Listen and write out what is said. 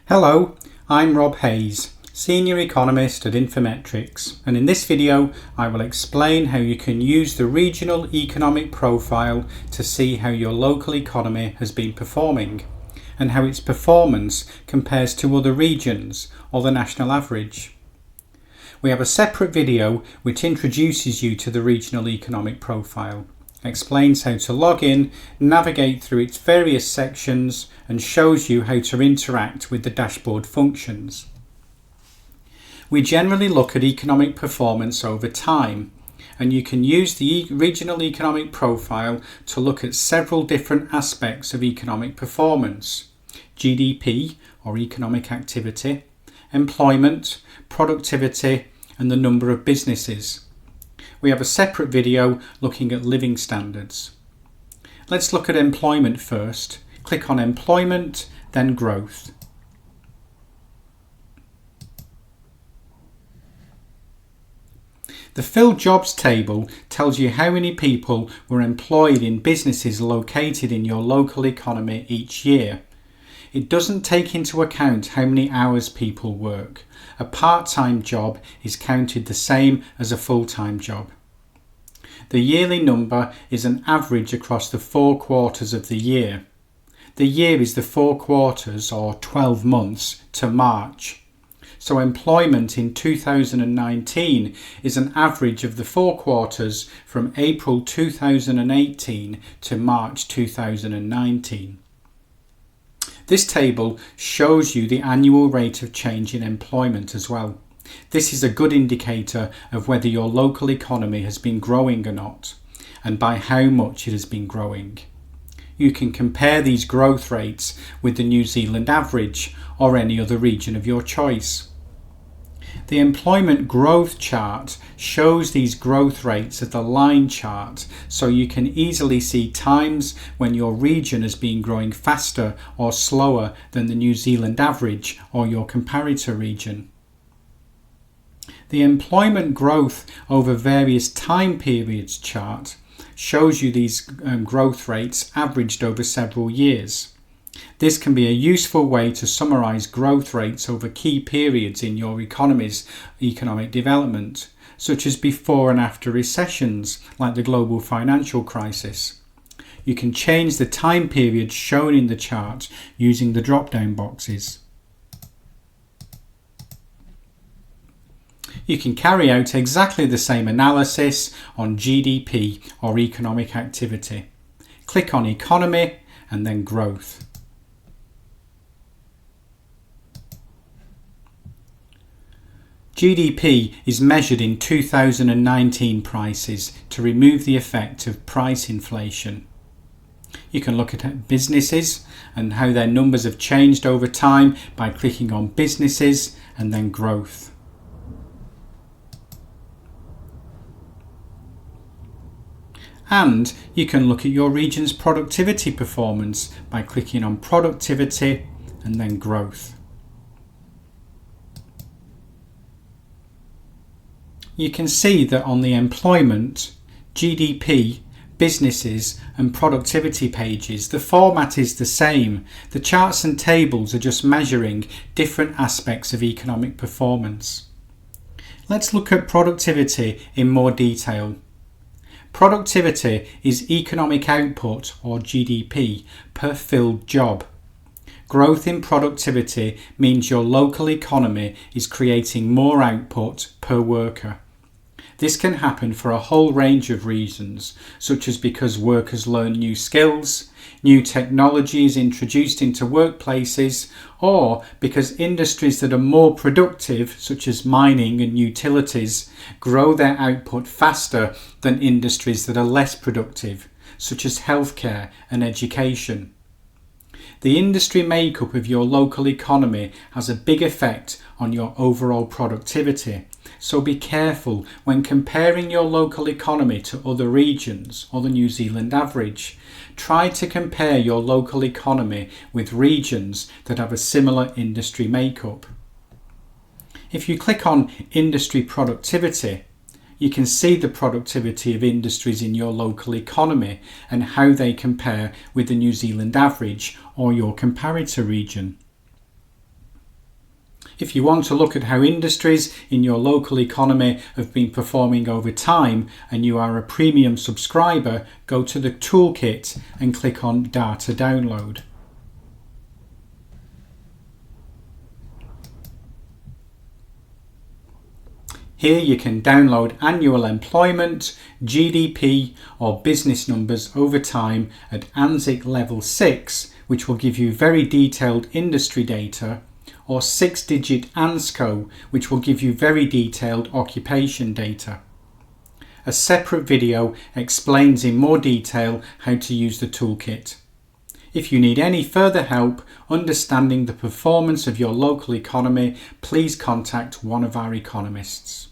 Hello, I'm Rob Hayes, Senior Economist at Infometrics, and in this video I will explain how you can use the Regional Economic Profile to see how your local economy has been performing and how its performance compares to other regions or the national average. We have a separate video which introduces you to the Regional Economic Profile, explains how to log in, navigate through its various sections, and shows you how to interact with the dashboard functions. We generally look at economic performance over time, and you can use the Regional Economic Profile to look at several different aspects of economic performance: GDP or economic activity, employment, productivity, and the number of businesses. We have a separate video looking at living standards. Let's look at employment first. Click on Employment, then Growth. The filled jobs table tells you how many people were employed in businesses located in your local economy each year. It doesn't take into account how many hours people work. A part-time job is counted the same as a full-time job. The yearly number is an average across the 4 quarters of the year. The year is the 4 quarters or 12 months to March. So employment in 2019 is an average of the 4 quarters from April 2018 to March 2019. This table shows you the annual rate of change in employment as well. This is a good indicator of whether your local economy has been growing or not, and by how much it has been growing. You can compare these growth rates with the New Zealand average or any other region of your choice. The employment growth chart shows these growth rates as a line chart, so you can easily see times when your region has been growing faster or slower than the New Zealand average or your comparator region. The employment growth over various time periods chart shows you these growth rates averaged over several years. This can be a useful way to summarise growth rates over key periods in your economy's economic development, such as before and after recessions like the global financial crisis. You can change the time periods shown in the chart using the drop-down boxes. You can carry out exactly the same analysis on GDP or economic activity. Click on Economy and then Growth. GDP is measured in 2019 prices to remove the effect of price inflation. You can look at businesses and how their numbers have changed over time by clicking on Businesses and then Growth. And you can look at your region's productivity performance by clicking on Productivity and then Growth. You can see that on the Employment, GDP, Businesses and Productivity pages, the format is the same. The charts and tables are just measuring different aspects of economic performance. Let's look at productivity in more detail. Productivity is economic output, or GDP, per filled job. Growth in productivity means your local economy is creating more output per worker. This can happen for a whole range of reasons, such as because workers learn new skills, new technology is introduced into workplaces, or because industries that are more productive, such as mining and utilities, grow their output faster than industries that are less productive, such as healthcare and education. The industry makeup of your local economy has a big effect on your overall productivity, so be careful when comparing your local economy to other regions or the New Zealand average. Try to compare your local economy with regions that have a similar industry makeup. If you click on Industry Productivity, you can see the productivity of industries in your local economy and how they compare with the New Zealand average or your comparator region. If you want to look at how industries in your local economy have been performing over time and you are a premium subscriber, go to the toolkit and click on Data Download. Here you can download annual employment, GDP or business numbers over time at ANZIC Level 6, which will give you very detailed industry data, or 6-digit ANSCO, which will give you very detailed occupation data. A separate video explains in more detail how to use the toolkit. If you need any further help understanding the performance of your local economy, please contact one of our economists.